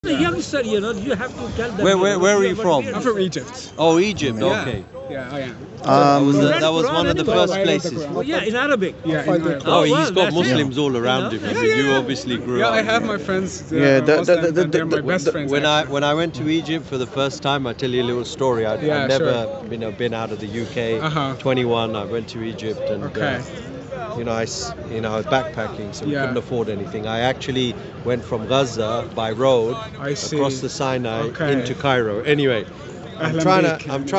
The youngster, you know, you have to tell them. Where are you from? I'm from Egypt. Oh, Egypt. Yeah. Okay. Yeah, I am. That was one of the first places. Oh, yeah, in Arabic. Yeah, in Arabic. Oh, he's well, got that's Muslims it. all around You know? him. You obviously grew Yeah, up. I have my friends. Yeah, Muslim, and they're my best friends. When I went to Egypt for the first time, I tell you a little story. I'd never been out of the UK. 21, I went to Egypt and Okay. I was backpacking, so we Yeah. couldn't afford anything. I actually went from Gaza by road I see. across the Sinai Okay. into Cairo. Anyway, I'm Ahlan trying bik. to I'm love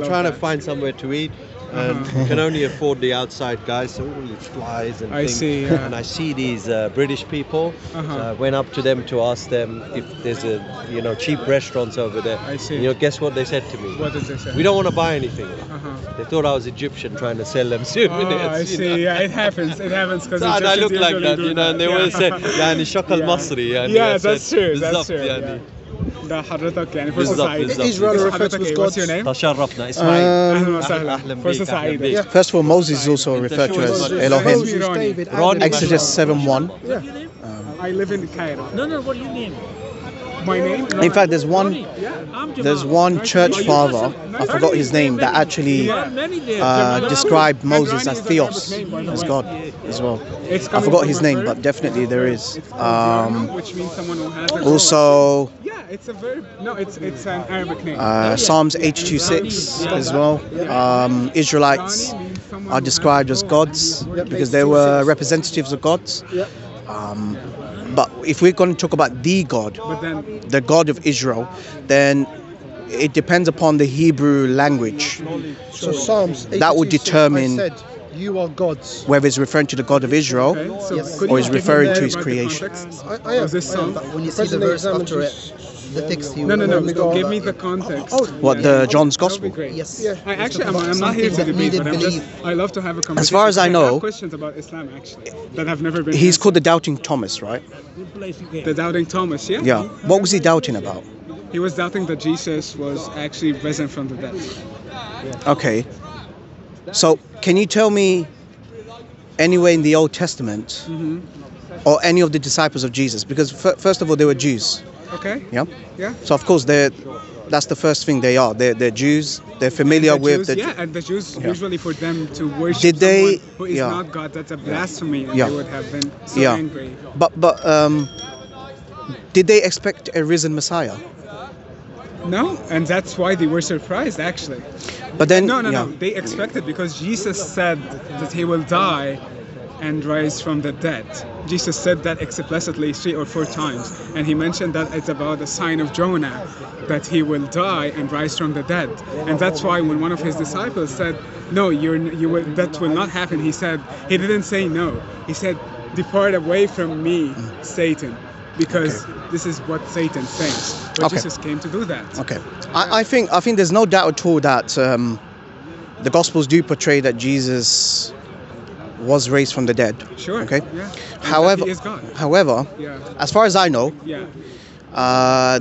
trying to that. find somewhere to eat. And we can only afford the outside guys, so all these flies and I things. see, yeah. And I see these British people. So I went up to them to ask them if there's a cheap restaurants over there. I see. And guess what they said to me? What did they say? We don't want to buy anything. Uh-huh. They thought I was Egyptian trying to sell them souvenirs. Oh, I you see. know. Yeah, it happens. It happens because So, and I look like that, and they always say, "Yani shakal Yeah. Masri." Yeah, that's true. That's true. يعني. Yeah. ده حضرتك يعني فرصة بالضبط، سعيدة. بالضبط. Israel referred حضرتك to as إيه؟ God. What's your name? تشرفنا إسماعيل. أهلا وسهلا. أهلا فرصة بيك، أهلا سعيدة. بيك. First of all, Moses is also referred to as Elohim. David, Ronnie. Exodus 7:1. What's your name? I live in Cairo. No, what do you name? My name? In fact, there's one Jamal. church father, I forgot his name, that actually described Moses as Theos, as God as well. I forgot his name, but definitely there is. Which means someone who has a Also, yeah, it's a verb. No, it's an Arabic name. Psalms 8:26 as well. Israelites are described as gods because they were representatives of gods. But if we're going to talk about the God, But then the God of Israel, then it depends upon the Hebrew language, So Psalms That would 82:6, determine- I said, you are gods. whether it's referring to the God of Israel okay, so Yes. could or you is give me referring more to his about the creation. context I am. of this song? When you see the verse after it, the text you No, we go- give me the context. What, the John's That would be Gospel? great. yes. Yeah. I actually, I'm not Something here to that debate, needed but belief. I love to have a conversation. As far as I know- have questions about Islam actually that have never been. He's answered. called the Doubting Thomas, right? the doubting Thomas. Yeah. Yeah. What was he doubting about? He was doubting that Jesus was actually risen from the dead. Okay. So, can you tell me anywhere in the Old Testament or any of the disciples of Jesus? Because first of all, they were Jews. Okay. Yeah. Yeah. So of course that's the first thing they are. They're Jews. They're familiar The with Jews, the. yeah, and the Jews usually for them to worship Did they- someone who is yeah. not God, that's a blasphemy, and Yeah. they would have been so Yeah. angry. But did they expect a risen Messiah? No, and that's why they were surprised actually. But then No, yeah. they expected because Jesus said that he will die and rise from the dead. Jesus said that explicitly 3 or 4 times, and he mentioned that it's about the sign of Jonah, that he will die and rise from the dead. And that's why when one of his disciples said, "No, that will not happen," he didn't say no. He said, "Depart away from me, Satan," because this is what Satan thinks. But Okay. Jesus came to do that. Okay. I think there's no doubt at all that the Gospels do portray that Jesus was raised from the dead. Sure. Okay. Yeah. And that However, he is God. yeah. As far as I know, Yeah.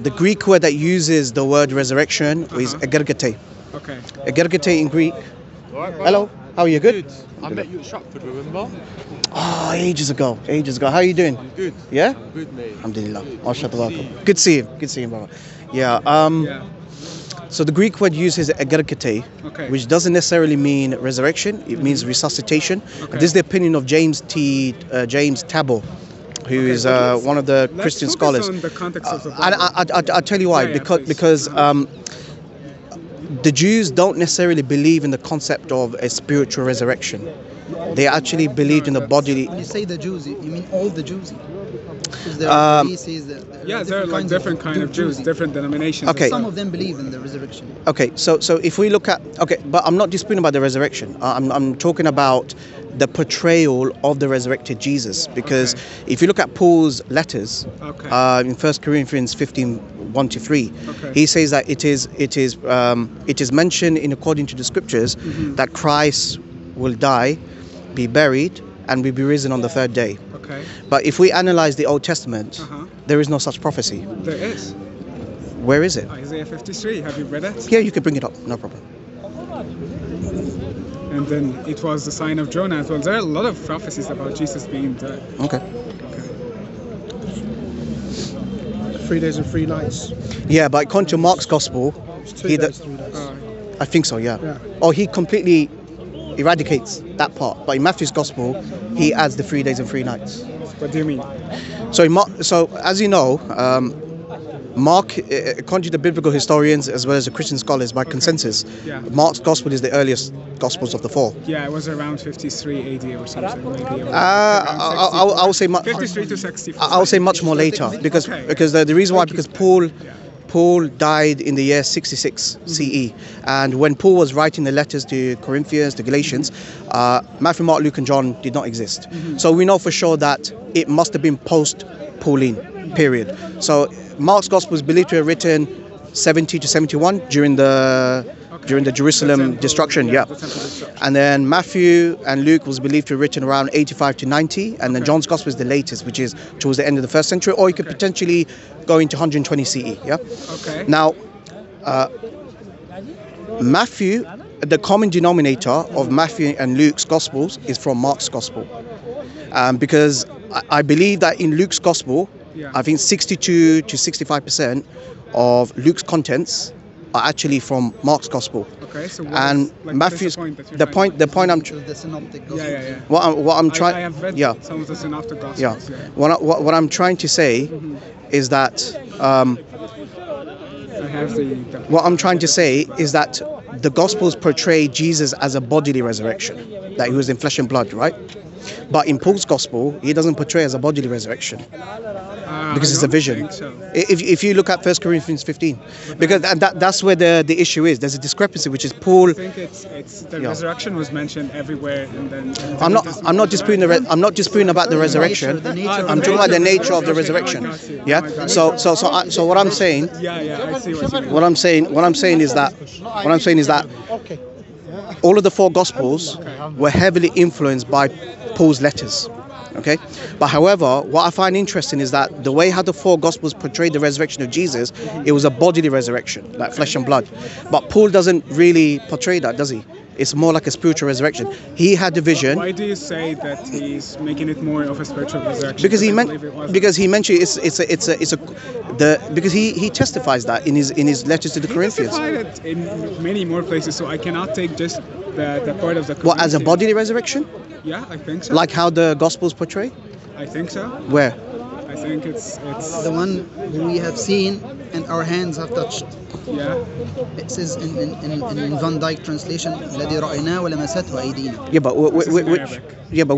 the Greek word that uses the word resurrection is egergete. Okay. Egergete in Greek. Hello. How are you? Good. I met you at Stratford, remember? Oh, ages ago. How are you doing? Good. Yeah. Good, mate. Alhamdulillah. MashaAllah. Good to see you, brother. Yeah. Yeah. So the Greek word uses egergete, Okay. which doesn't necessarily mean resurrection. It means resuscitation. Okay. This is the opinion of James Tabo, who is one of the Let's Christian focus scholars. on the context of the And Bible. I'll tell you why. Yeah, because please. the Jews don't necessarily believe in the concept of a spiritual resurrection. They actually believed in the bodily. When you say the Jews, you mean all the Jews? Because there are species, Yeah, there are like different kind of Jews, different denominations. Okay. Some of them believe in the resurrection. Okay, so if we look at but I'm not disputing about the resurrection. I'm talking about the portrayal of the resurrected Jesus, because if you look at Paul's letters in 1 Corinthians 15:1-3, he says that it is mentioned in according to the scriptures that Christ will die, be buried, and will be risen on the third day. Okay. But if we analyze the Old Testament, there is no such prophecy. There is. Where is it? Isaiah 53. Have you read it? Yeah, you can bring it up, no problem. And then it was the sign of Jonah as well. There are a lot of prophecies about Jesus being dead. Okay. 3 days and 3 nights. Yeah, but according to Mark's gospel, It's 2 he days, 3 days. I think so, yeah. Yeah. Or he completely eradicates that part. But in Matthew's gospel, he adds the 3 days and 3 nights. What do you mean? So as you know, Mark, according to the biblical historians as well as the Christian scholars, by consensus, Yeah. Mark's gospel is the earliest gospels of the four. Yeah, it was around 53 AD or something. Maybe. I would say 53 to 64. I would say much more later because Okay. the reason why, because Paul died in the year 66 CE, and when Paul was writing the letters to Corinthians, to Galatians, Matthew, Mark, Luke and John did not exist. So we know for sure that it must have been post-Pauline period. So Mark's gospel is believed to have written 70 to 71 during the Jerusalem destruction, yeah. And then Matthew and Luke was believed to have written around 85 to 90, and then John's gospel is the latest, which is towards the end of the 1st century, or you could potentially go into 120 CE, yeah. Okay. Now, Matthew, the common denominator of Matthew and Luke's gospels is from Mark's gospel, because I believe that in Luke's gospel, I think 62 to 65% of Luke's contents are actually from Mark's gospel. Okay, so and Matthew's the point I'm The synoptic gospels. Yeah. what I'm trying I have read yeah some of the synoptic gospels. yeah what I'm trying to say is that I have the what I'm trying to say is that the Gospels portray Jesus as a bodily resurrection, that he was in flesh and blood, right? But in Paul's Gospel, he doesn't portray as a bodily resurrection because it's a vision. So. If you look at 1 Corinthians 15, because that's where the issue is. There's a discrepancy, which is Paul. I think it's the resurrection was mentioned everywhere, and then I'm not disputing about the resurrection. I'm talking about the nature of the resurrection. Yeah. So what I'm saying. Yeah, I see what you mean. What I'm saying is that all of the four Gospels were heavily influenced by Paul's letters. Okay, but however, what I find interesting is that the way how the four Gospels portrayed the resurrection of Jesus, it was a bodily resurrection, like flesh and blood. But Paul doesn't really portray that, does he? It's more like a spiritual resurrection. He had the vision. Why do you say that he's making it more of a spiritual resurrection? Because he mentioned because he testifies that in his letters to the Corinthians. He testified it in many more places, so I cannot take just the part of the. What, as a bodily resurrection? Yeah, I think so. Like how the Gospels portray? I think so. Where? I think it's The one we have seen and our hands have touched. yeah. It says in Van Dyke translation, الذي رأيناه ولمسته أيدينا. Yeah, but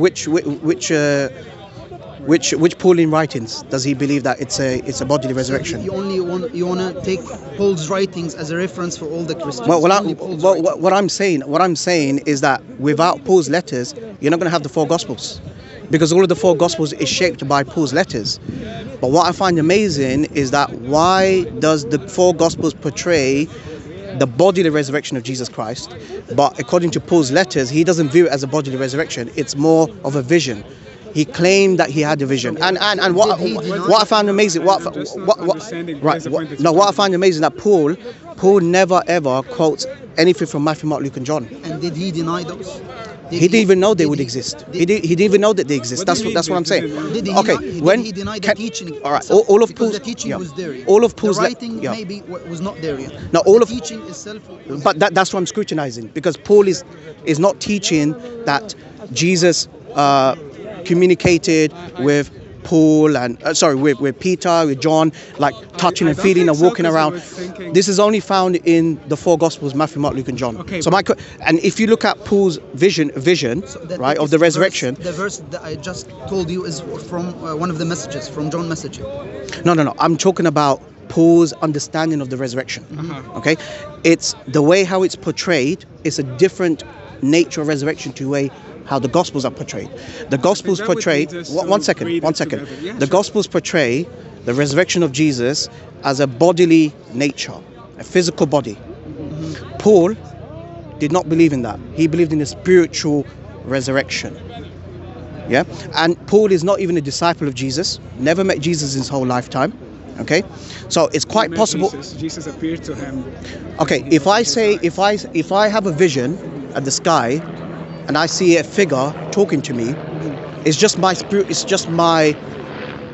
which Pauline writings does he believe that it's a bodily resurrection? You want to take Paul's writings as a reference for all the Christians. What I'm saying is that without Paul's letters, you're not going to have the four Gospels, because all of the four Gospels is shaped by Paul's letters. But what I find amazing is that why does the four Gospels portray the bodily resurrection of Jesus Christ, but according to Paul's letters, he doesn't view it as a bodily resurrection. It's more of a vision. He claimed that he had a vision, and what I found amazing, what I find amazing that Paul never ever quotes anything from Matthew, Mark, Luke, and John. And did he deny those? He didn't even know they would exist. He didn't even know that they exist. That's what I'm saying. Did he Okay, when he denied the teaching? All right, all of because Paul's the teaching was there. All of Paul's the writing maybe was not there yet. No, all the of teaching itself. But that's what I'm scrutinizing, because Paul is not teaching that Jesus communicated with Paul and with Peter, with John, like touching and feeling and walking around. This is only found in the four Gospels: Matthew, Mark, Luke, and John. Okay, so and if you look at Paul's vision, right, of the resurrection. The verse that I just told you is from one of the messages from John message. No. I'm talking about Paul's understanding of the resurrection. Okay, it's the way how it's portrayed. It's a different nature of resurrection to the way how the Gospels are portrayed. The Gospels portray. One second. Yeah, the Gospels portray the resurrection of Jesus as a bodily nature, a physical body. Paul did not believe in that. He believed in a spiritual resurrection. Yeah, and Paul is not even a disciple of Jesus. Never met Jesus in his whole lifetime. Okay, so it's quite possible. Jesus appeared to him. Okay, if I have a vision at the sky, and I see a figure talking to me, it's just my spirit. It's just my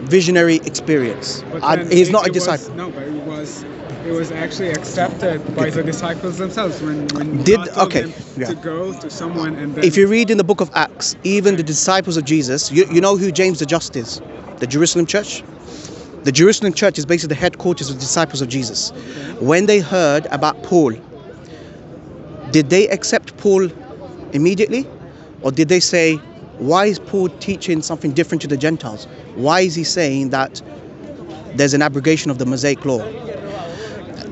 visionary experience. But And then he's not a it was- disciple. No, but it was actually accepted by the disciples themselves when Did- God told okay, them yeah. to go to someone and then If you read in the book of Acts, even the disciples of Jesus, you know who James the Just is? The Jerusalem church? The Jerusalem church is basically the headquarters of the disciples of Jesus. When they heard about Paul, did they accept Paul immediately? Or did they say, why is Paul teaching something different to the Gentiles? Why is he saying that there's an abrogation of the Mosaic law?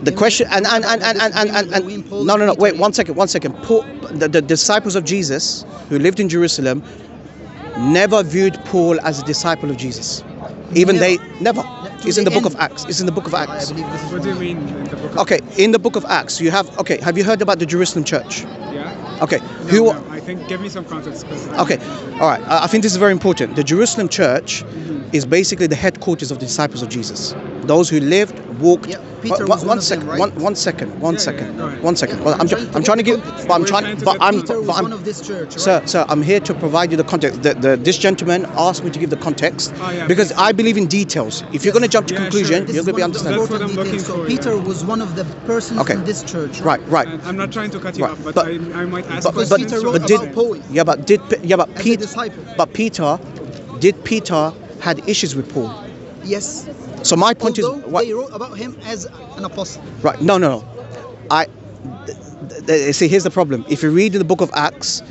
The question, and no, wait, one second. Paul, the disciples of Jesus who lived in Jerusalem never viewed Paul as a disciple of Jesus. Even Never. they never. It's in the book of end. Acts. It's in the book of I Acts. believe this is what do you mean in the book of Okay, in the book of Acts, you have. Okay, have you heard about the Jerusalem church? Yeah? Okay, No, no, I think give me some context. 'Cause I- Okay, all right. I think this is very important. The Jerusalem church is basically the headquarters of the disciples of Jesus. Those who lived, walked. Yeah, Peter was one of them, right? One second. go ahead. One second. Yeah, Well, I'm trying to give. context. But I'm We're trying. trying to But get I'm. Peter was But I'm. one of this church, right? Sir, I'm here to provide you the context. This gentleman asked me to give the context Oh, yeah, because please. I believe in details. If you're going to jump to Yeah, conclusion, sure. This you're is going to be one of the understanding. That's what I'm important looking details. So for, Peter yeah. was one of the persons Okay. in this church, Right, right. And I'm not trying to cut you Right, off, but, but- I might ask but- questions. but- Peter so wrote but did- about Paul. Yeah, but As a Peter. disciple. But did Peter had issues with Paul? Yes. So my point Although is, what, they wrote about him as an apostle. right? No. See, here's the problem. If you read in the book of Acts,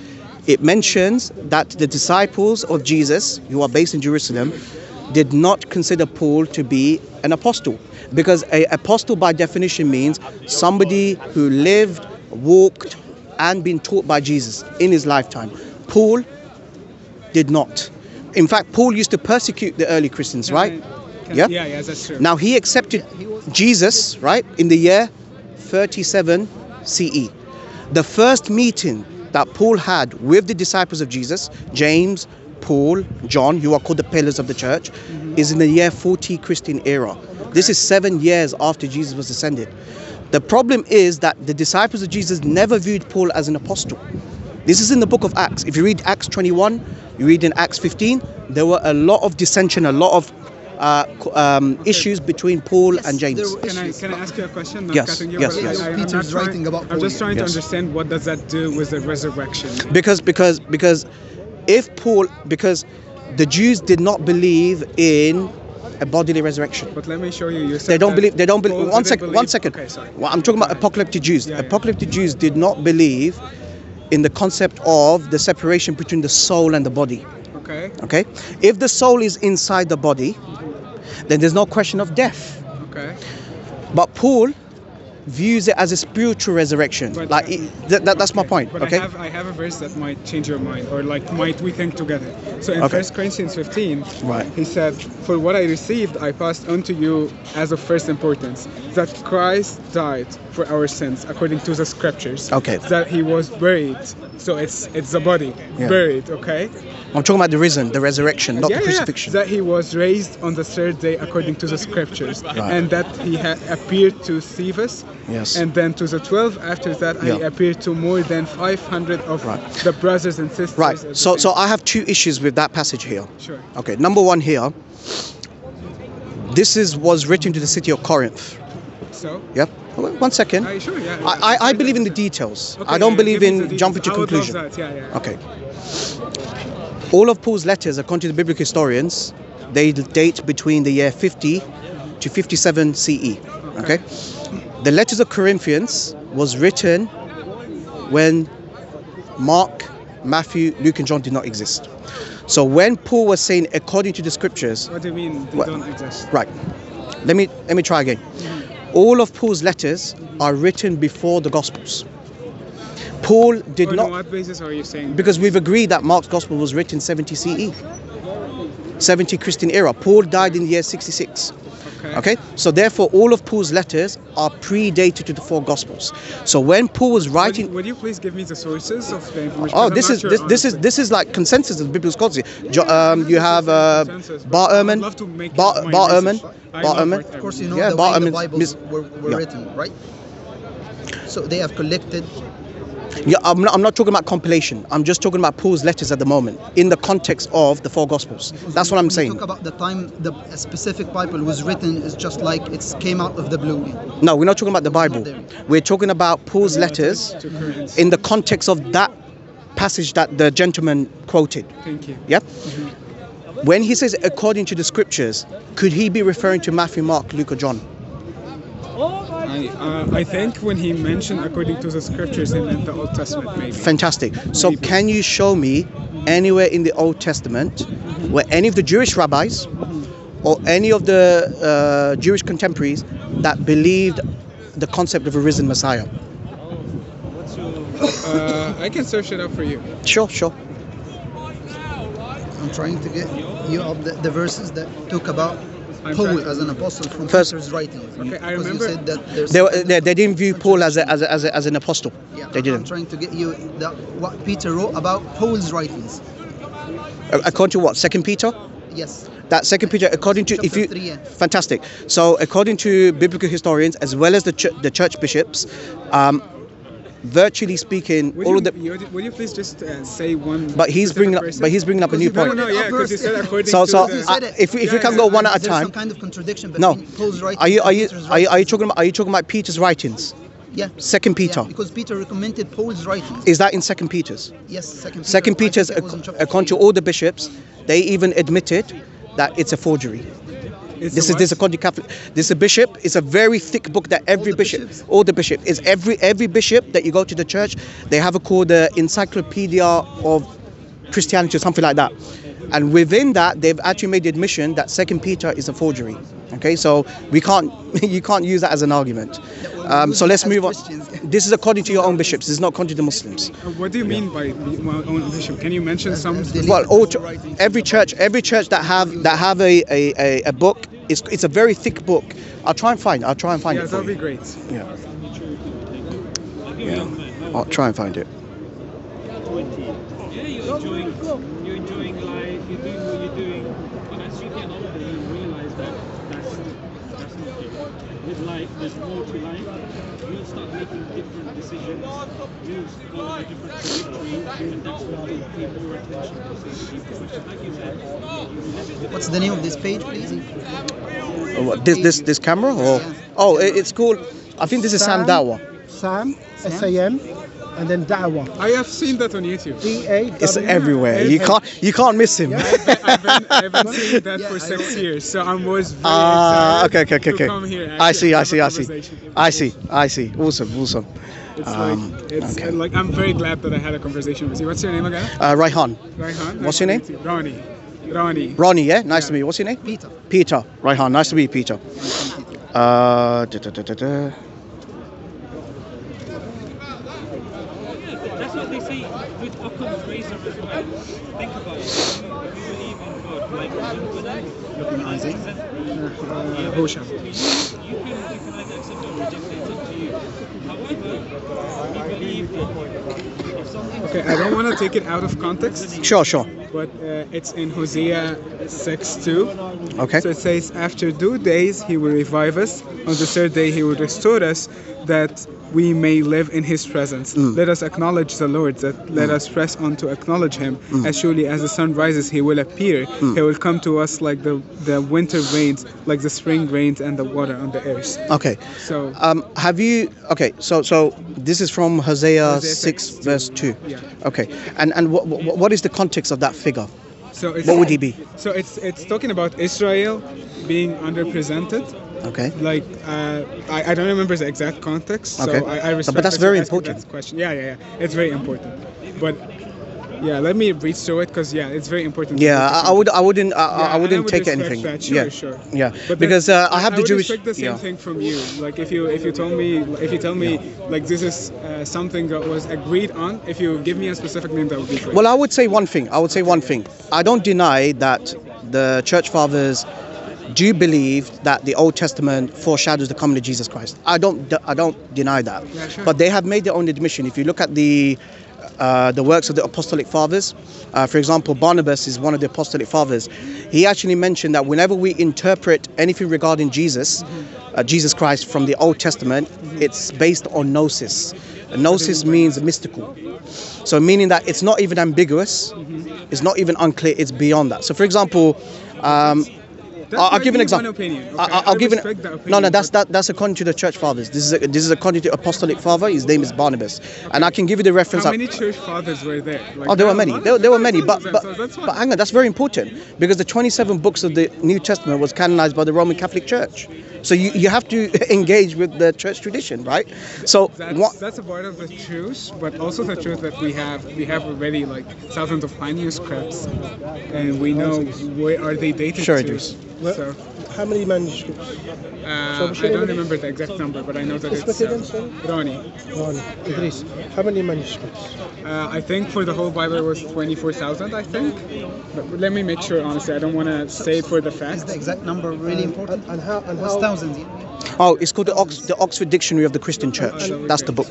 it mentions that the disciples of Jesus, who are based in Jerusalem, did not consider Paul to be an apostle, because an apostle by definition means somebody who lived, walked, and been taught by Jesus in his lifetime. Paul did not. In fact, Paul used to persecute the early Christians, right? Yeah. Yeah, that's true. Now he accepted He was- Jesus, right, in the year 37 CE. The first meeting that Paul had with the disciples of Jesus, James, Paul, John, who are called the pillars of the church, is in the year 40 Christian era. This is 7 years after Jesus was ascended. The problem is that the disciples of Jesus never viewed Paul as an apostle. This is in the book of Acts. If you read Acts 21, you read in Acts 15, there were a lot of dissension, a lot of issues between Paul Yes, and James. there were Can I issues, ask you a question? Not Yes, cutting you, yes, but yes. I'm Peter's not trying- writing about I'm just Paul. trying to Yes. understand what does that do with the resurrection. Because the Jews did not believe in a bodily resurrection. But let me show you. You said They don't that believe. They don't Paul believe. One didn't second. One second. Okay, sorry. Well, I'm talking about apocalyptic Jews. Yeah, yeah. Apocalyptic Jews did not believe in the concept of the separation between the soul and the body. Okay. Okay. If the soul is inside the body, then there's no question of death. Okay. But Paul views it as a spiritual resurrection. But, Like that's my point. But Okay. I have a verse that might change your mind, or like might we think together. So in Okay. 1 Corinthians 15, Right. he said, "For what I received, I passed on to you as of first importance, that Christ died for our sins according to the scriptures. Okay. That he was buried. So it's the body Yeah. buried. Okay. I'm talking about the risen, the resurrection, not the crucifixion. That he was raised on the third day according to the scriptures, Right. and that he had appeared to Cephas, Yes. and then to the 12. After that, he Yeah. appeared to more than 500 of Right. the brothers and sisters. Right. at the So same I have two issues with that passage here. Sure. Okay. Number one here. This was written to the city of Corinth. So. Yep. One second. Sure. Yeah. I believe in the details. Okay, I don't yeah, believe give me the in details. jumping to I would love conclusion. that, yeah. Okay. All of Paul's letters, according to the biblical historians, they date between the year 50 to 57 CE. Okay. The letters of Corinthians was written when Mark, Matthew, Luke, and John did not exist. So when Paul was saying according to the scriptures, What do you mean they What- don't exist? right? Let me try again. All of Paul's letters are written before the Gospels. Paul did On not, what basis are you saying? because we've agreed that Mark's Gospel was written 70 CE, 70 Christian era. Paul died in the year 66. Okay, so therefore all of Paul's letters are predated to the four Gospels. So when Paul was writing, Would you please give me the sources of the information? oh, Because I'm not sure, this is like consensus of the biblical scholars. You have Consensus, but Bar I would Ehrman, love to make Bar my Ehrman, research. I Bar love Ehrman. Bar Of course, you know Yeah, the but way I the mean, Bibles were yeah. written, right? So they have collected Yeah, I'm not talking about compilation. I'm just talking about Paul's letters at the moment in the context of the four Gospels. That's what I'm saying. Talk about the time a specific Bible was written is just like it came out of the blue. No, we're not talking about the Bible. We're talking about Paul's letters in the context of that passage that the gentleman quoted. Thank you. Yep. When he says according to the scriptures, could he be referring to Matthew, Mark, Luke, or John? I think when he mentioned according to the scriptures, he meant the Old Testament, maybe. Fantastic. So can you show me anywhere in the Old Testament where any of the Jewish rabbis or any of the Jewish contemporaries that believed the concept of a risen Messiah? I can search it up for you. Sure. I'm trying to get you up the verses that talk about Paul as an apostle from Peter's writings. Okay, I Because remember you said that there's They didn't view Paul as an apostle. Yeah, They I'm didn't. trying to get you what Peter wrote about Paul's writings. According to what? 2 Peter? Yes. That 2 Peter, according to Chapter 3, yeah. Fantastic. So according to biblical historians as well as the church bishops, virtually speaking, Would you please just say one? But he's bringing up a new point. No, yeah, because you said according So to the... if we can go one at a There's time. some kind of contradiction No. between Paul's writings Are you and Peter's writings. talking about Peter's writings? Yeah. 2 Peter. Yeah, because Peter recommended Paul's writings. Is that in 2 Peter's? Yes, Second Peter. 2 Peter's, I think it was in chapter according to 3. all the bishops, they even admitted that it's a forgery. This is according to Catholic. This is a bishop. It's a very thick book that every all the bishop is every bishop that you go to the church, they have a called the Encyclopedia of Christianity or something like that. And within that, they've actually made the admission that 2 Peter is a forgery. Okay, so you can't use that as an argument. So let's move on. This is according to your own bishops. This is not according to the Muslims. What do you mean by my own bishop? Can you mention some? Well, every church that have a book, it's a very thick book. I'll try and find it. Yeah, for that'll be you. great. Yeah. I'll try and find it. Yeah, you're enjoying life, you're doing what you're doing, but as you get older, you realize that that's not it. With life, there's more to life. You'll start making different decisions. You'll go on a different trajectory, and that's when you'll pay more attention to these deeper questions. Like you said, What's the name of this page, please? This camera or it's called. I think this is Sam Dawah. Sam, S-A-M, and then Dawah. I have seen that on YouTube. D-A-W. It's everywhere. You can't miss him. I've been seeing that for 6 years, so I was very excited okay. to come here. I see. I Awesome. It's like I'm very glad that I had a conversation with you. What's your name again? Raihan. Raihan. What's your name? Ronnie. Ronnie, yeah? Nice to meet you. What's your name? Peter. Raihan, nice to meet you, Peter. that's what they say with Occam's razor as well. Think about it. If you believe in God, like Hosha. you can either accept or reject it. It's up to you. However, we believe that if something... Okay, I don't want to take it out of context. Sure. But it's in Hosea 6:2. Okay. So it says, after 2 days he will revive us. On the third day he will restore us, that we may live in his presence. Let us acknowledge the Lord, let us press on to acknowledge him. As surely as the sun rises, he will appear. He will come to us like the winter rains, like the spring rains and the water on the earth. Okay. So have you? Okay. So this is from Hosea 6 verse 2. Yeah. Okay. And what is the context of that figure? So What would he be? So it's talking about Israel being underrepresented. Okay. Like I don't remember the exact context, so Okay. I respect. But that's that you're very asking important. that question. Yeah. It's very important. But yeah, let me read through it because it's very important. Yeah, I wouldn't I wouldn't would take respect anything. that. Sure, sure. Yeah. But Because then, I have the would Jewish. expect the same thing from you. Like if you tell me like this is something that was agreed on, if you give me a specific name, that would be great. Well, I would say one thing. I don't deny that the church fathers do believe that the Old Testament foreshadows the coming of Jesus Christ. I don't deny that. Yeah, sure. But they have made their own admission. If you look at the works of the apostolic fathers, for example, Barnabas is one of the apostolic fathers. He actually mentioned that whenever we interpret anything regarding Jesus, Jesus Christ from the Old Testament, it's based on gnosis. Gnosis means mystical. So meaning that it's not even ambiguous, it's not even unclear, it's beyond that. So for example, I'll give an example. I'll give an no. That's according to the church fathers. This is according to apostolic father. His name is Barnabas, and I can give you the reference. How many church fathers were there? Oh, there were many. There were many, but hang on, that's very important because the 27 books of the New Testament was canonized by the Roman Catholic Church. So you have to engage with the church tradition, right? So that's a part of the truth, but also the truth that we have already like thousands of manuscripts, and we know where are they dated sure to. It is. So, how many manuscripts? I don't remember the exact number, but I know that it's Ronnie. Idriss, how many manuscripts? I think for the whole Bible it was 24,000, I think. But let me make sure, honestly. I don't want to say it for the fact. Is the exact number really important? And how? Thousands. Oh, it's called the Oxford Dictionary of the Christian Church. That's the book.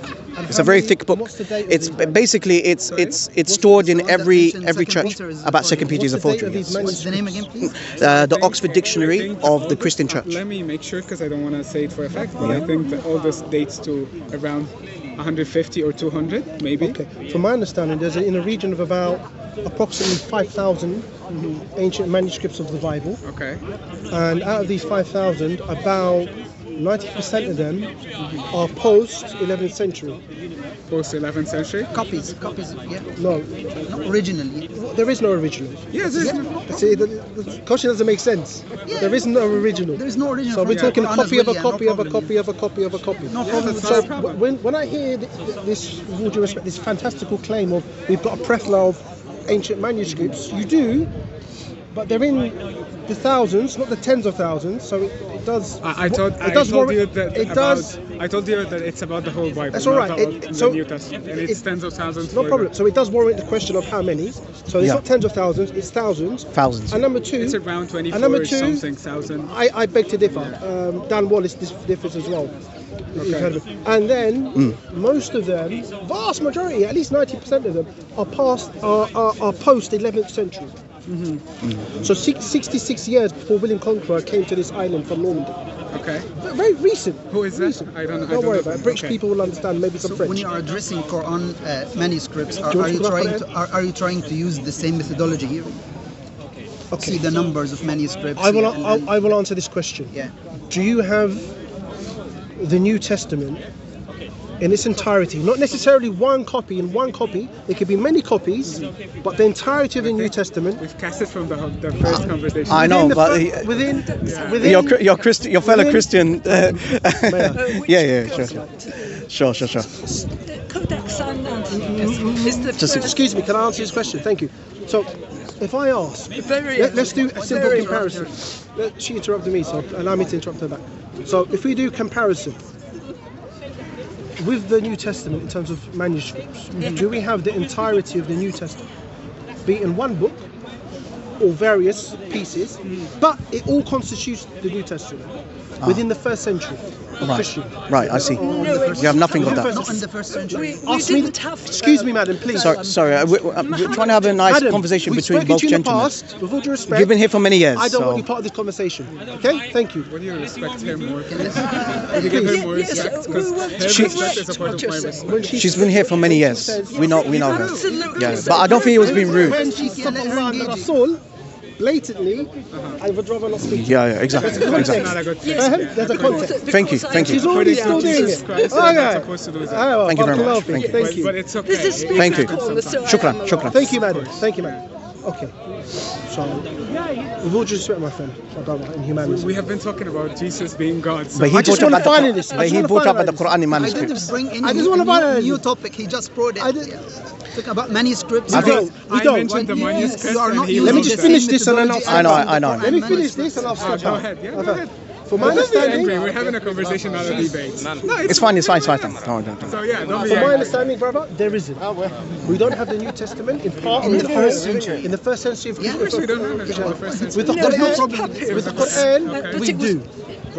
It's a very thick book. It's basically it's stored in every church. About 2 Peter is a forgery. What's the name again, please? The Oxford Dictionary of the Christian Church. Let me make sure because I don't want to say it for a fact, but I think that all this dates to around 150 or 200, maybe. Okay. From my understanding, there's in a region of about approximately 5,000 ancient manuscripts of the Bible. Okay. And out of these 5,000, about 90% of them are post 11th century. Post 11th century? Copies, yeah. No. Not originally. There is no original. Yes, there is no. See, the question doesn't make sense. Yeah. There is no original. There is no original. So we're talking a copy of a copy no of a copy of a copy of a copy. No problem. So when I hear this, with all due respect, this fantastical claim of we've got a plethora of ancient manuscripts, you do, but they're in the thousands, not the tens of thousands. So it does. I told you that it's about the whole Bible. That's all right. The New Testament, and it's tens of thousands. No problem. So it does warrant the question of how many. So it's not tens of thousands, it's thousands. Thousands. And number two, it's around 24 and number two, something thousand. I beg to differ. Dan Wallace differs as well. Okay. And then most of them, vast majority, at least 90% of them, are post 11th century. So 66 years before William Conqueror came to this island from Normandy. Okay. Very recent. Who is that? Recent. I don't know. Don't worry about it. British people will understand. Maybe some French. When you are addressing Quran manuscripts, are you trying to use the same methodology here? Okay. See the numbers of manuscripts. I will answer this question. Yeah. Do you have the New Testament in its entirety? Not necessarily one copy. In one copy, it could be many copies, but the entirety of the New Testament. We've cast it from the first conversation. I know, but within your fellow Christian. Sure. Codex Excuse me, can I answer this question? Thank you. So, if I ask, let's do a simple comparison. She interrupted me, so allow me to interrupt her back. So, if we do comparison with the New Testament in terms of manuscripts, do we have the entirety of the New Testament, be it in one book or various pieces, but it all constitutes the New Testament within the first century of Christian? Right, I see. You have nothing of that. Not in the first century. Excuse me, madam, please. Sorry. We're trying to have a nice conversation between both gentlemen. With all due respect, you've been here for many years. I don't want to be part of this conversation. Okay, thank you. Would you respect her more? Would you give her more respect? Because her respect is a part of my respect. She's been here for many years. We know her. Absolutely. Yeah, but I don't think he was being rude. When she said blatantly, I would rather not speak. Yeah, exactly. There's a context. Thank you. She's already still doing it. Thank you very much. Thank you. But it's okay. Thank you. Shukran. Thank you, madam. Okay. So, with all due respect, my friend, in humanity. We have been talking about Jesus being God. So But he brought up the Quran in I manuscripts. didn't bring any new topic. He just brought it. Talk about manuscripts. I mentioned the manuscript. Let me just finish this and then I'll I know. Let me finish this and I'll start. Go ahead. Yeah, go ahead. From my understanding, we're having a conversation, not a debate. It's fine. So yeah, don't be from my angry. understanding, brother, there isn't. We don't have the New Testament in part In the first century. In the first century of Of course we don't have it in the first century. with the Quran, we do.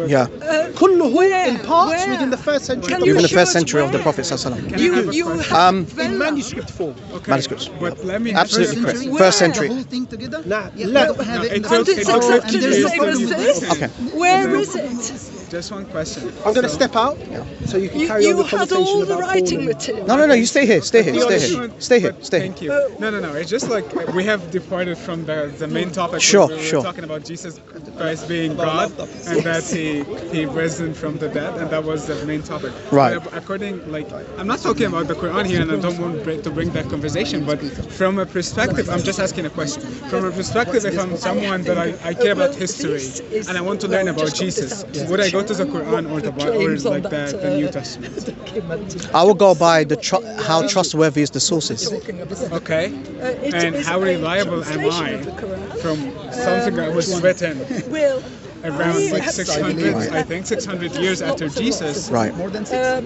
Yeah. كله in parts within the first century. Within the first century of the Prophet sallallahu You have in manuscript form. manuscripts. But let me Absolutely correct. Where? First The century. whole thing together? Nah, Yeah, let- we don't have it in the It's first okay. century. exactly the same as this. Okay. Where is it? Just one question. I'm going to step out, so you can carry on the You had conversation all the about writing Paul. material. No. You stay here. Stay here. Thank you. No. It's just like we have departed from the main topic. Sure. We were talking about Jesus Christ being God and that he risen from the dead, and that was the main topic. Right. But I'm not talking about the Quran here, and I don't want to bring that conversation. But from a perspective, I'm just asking a question. From a perspective, if I'm someone that I care about history and I want to learn about Jesus, would I go to the Quran or the Bible or like the New Testament? I will go by how trustworthy is the sources. Okay. And how reliable am I from something that was written around like 600, I think 600 years after Jesus, right,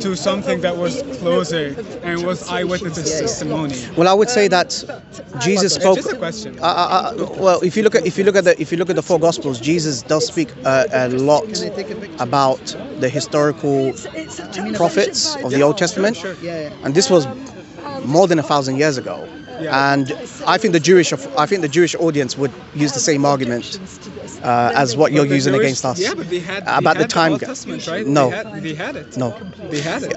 to something that was closer and was eyewitness testimony? Well, I would say that Jesus spoke. Just a question. Well, if you look at the four Gospels, Jesus does speak a lot about the historical prophets of the Old Testament, and this was more than 1,000 years ago. And I think the Jewish audience would use the same argument as what you're using against us. Yeah, but they had about the time. Old Testament, right? No, they had it. No, they had it.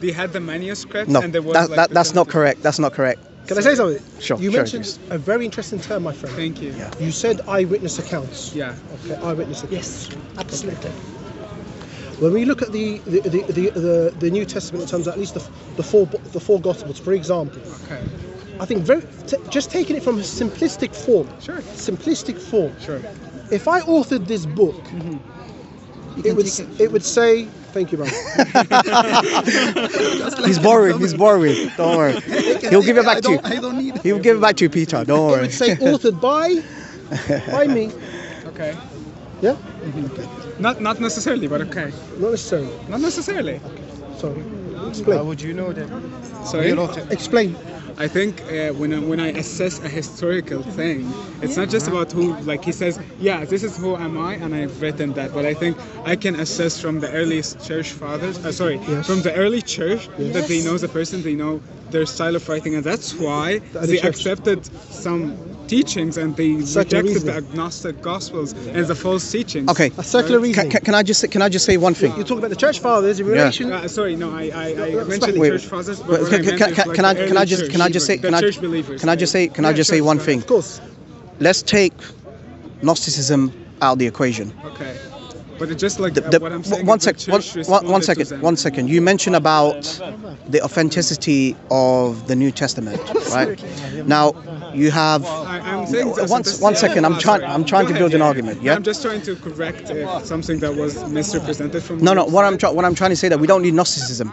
They had the manuscript. No, and there was that's not correct. That's not correct. Can I say something? Sure. You mentioned a very interesting term, my friend. Thank you. Yeah. You said eyewitness accounts. Yeah. Okay, eyewitness accounts. Yes, absolutely. When we look at the New Testament in terms of at least the four Gospels, for example. Okay. I think just taking it from a simplistic form. Sure. Simplistic form. Sure. If I authored this book, it would say, thank you, man. He's borrowing. Don't worry. He'll give it back to you. I don't need it. He'll give it back to you, Peter. Don't It worry. would say authored by me. Okay. Yeah? Not necessarily, but okay. Not necessarily. Not necessarily. Sorry. Explain. How would you know that? Sorry. Explain. I think when I assess a historical thing, it's not just about who, like he says, yeah, this is who am I, and I've written that. But I think I can assess from the earliest church fathers, from the early church, that they know the person, they know their style of writing, and that's why they accepted some teachings and they rejected the agnostic gospels and the false teachings. Okay. A circular reasoning. Can I just say one thing? You're talking about the church fathers in relation. Sorry, no, I mentioned the church fathers. But Can I just say one thing? Of course. Let's take Gnosticism out of the equation. Okay. But it's just like what I'm saying. One second. You mentioned about the authenticity of the New Testament, right? Now you have. I'm saying one second. I'm trying to build an argument. Yeah. I'm just trying to correct something that was misrepresented from. No. What I'm trying to say that we don't need Gnosticism.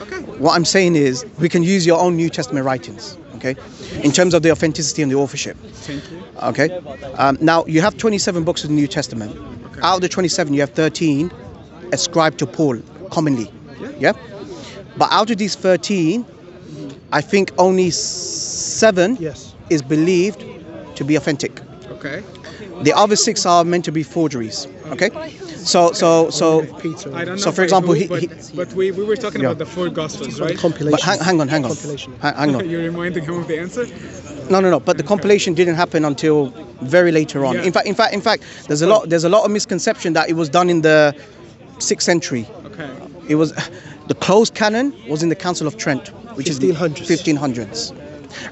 Okay. What I'm saying is we can use your own New Testament writings. Okay, in terms of the authenticity and the authorship. Thank you. Okay, now you have 27 books of the New Testament. Okay. Out of the 27, you have 13 ascribed to Paul commonly. Yeah. But out of these 13, I think only 7 is believed to be authentic. Okay. The other 6 are meant to be forgeries. Okay. So I don't know. So for example, but we were talking about the 4 Gospels, right? But hang on. You're reminding him of the answer? No. But the compilation didn't happen until very later on. Yeah. In fact, there's a lot of misconception that it was done in the 6th century. Okay. It was the closed canon was in the Council of Trent, which 1500s. is 1500s.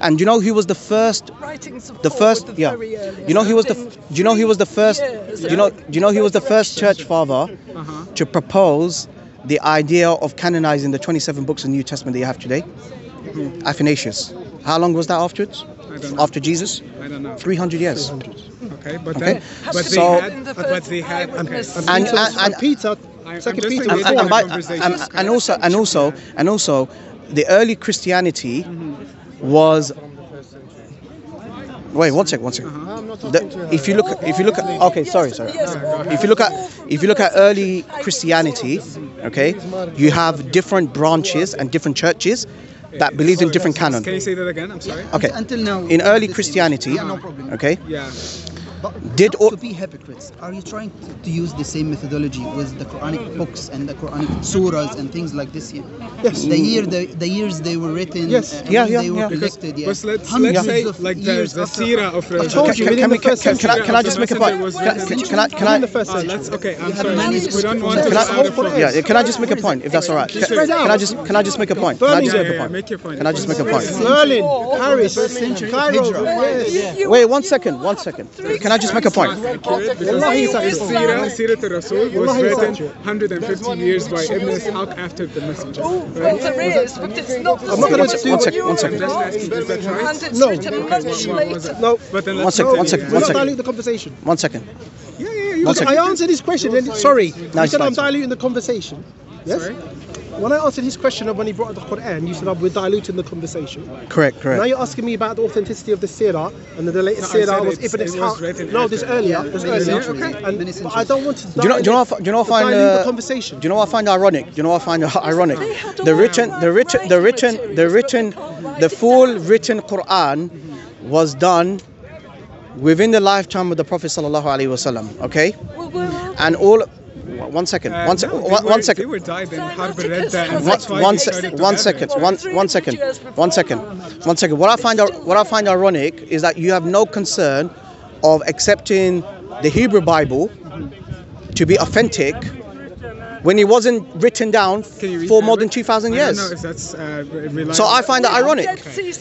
And do you know who was the first? Yeah. You know he was the. Do you know he was the first? Do you know he was the first church father to propose the idea of canonizing the 27 books of the New Testament that you have today? Athanasius. How long was that afterwards? I don't know. After Jesus? I don't know. 300 years. Okay, but Okay. they had. Okay. And Peter. Second Peter. And also, the early Christianity was. Wait, one second. If you look at, okay, sorry. If you look at early Christianity, okay, you have different branches and different churches that believed in different canon. Can you say that again? I'm sorry. Okay. Until now. In early Christianity, Yeah, no problem. okay. Yeah. Did not all, to be hypocrites, are you trying to use the same methodology with the Quranic books and the Quranic surahs and things like this here? Yes. The years they were written, Yes. when they were collected, But let's hundreds say of like years the after- seerah of I told you, within the first century. can I just make a point? Can I In the first century. Okay, I'm have sorry. manuscripts We don't from want to the go Can I, out of focus. yeah, can I just make a point, if that's all right? Can I just make a point? Can I just make a point? Make your point. Can I just make a point? Berlin, Paris, century, Cairo. Hijrah. Yes. Wait, one second. Can I just make a point? Wallahi, it's accurate. Seerah al-Rasul was Wallahi, it's written accurate. 150 years by Ibn Ishaq after the messenger. Well, there is, but it's not the I'm not gonna same do as one second, you one second. Is that right? And it's No. written much later. No, But then One let's second, not- one second, we're one not second. diluting the conversation. One second. Yeah, you One can- second. I answered his question. And sorry, you Nice, said I'm nice. diluting the conversation. Yes. Sorry? When I answered his question of when he brought up the Quran, you said we're diluting the conversation. Correct, Now correct. you're asking me about the authenticity of the seerah, and the latest No, I seerah said was it's- Ibn it was Ishaq. written No, after. this earlier. This many earlier. centuries. And Many but I don't want to. Do you know what I find dilute the conversation. do you know what I find ironic? Do you know what I find ironic? The full written Quran was done within the lifetime of the Prophet sallallahu alaihi wasallam. Okay, and all. One second. No, One They second. were died in Harb al-Ridda and One, that's why one, they se- started one to second, have it. one second, one second, one second. What I find ironic is that you have no concern of accepting the Hebrew Bible to be authentic when it wasn't written down Can you read for more than Arabic? 2,000 I years. don't know if that's reliable. So I find that ironic.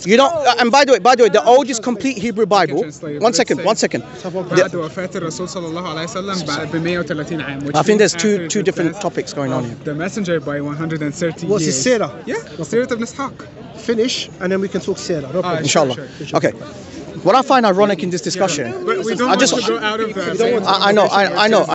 You don't. And by the way, the oldest complete Hebrew Bible. One second. بعد وفاة الرسول صلى الله عليه وسلم ب 130 عام. which I think there's means after two the different death topics going on of here. The messenger by 130 What's years. his seerah? Yeah, Seerah ibn Ishaq. Finish, and then we can talk seerah. No problem. Sure, Inshallah. sure. Okay. What I find ironic in this discussion, But we don't I want just- to go out of the... I know.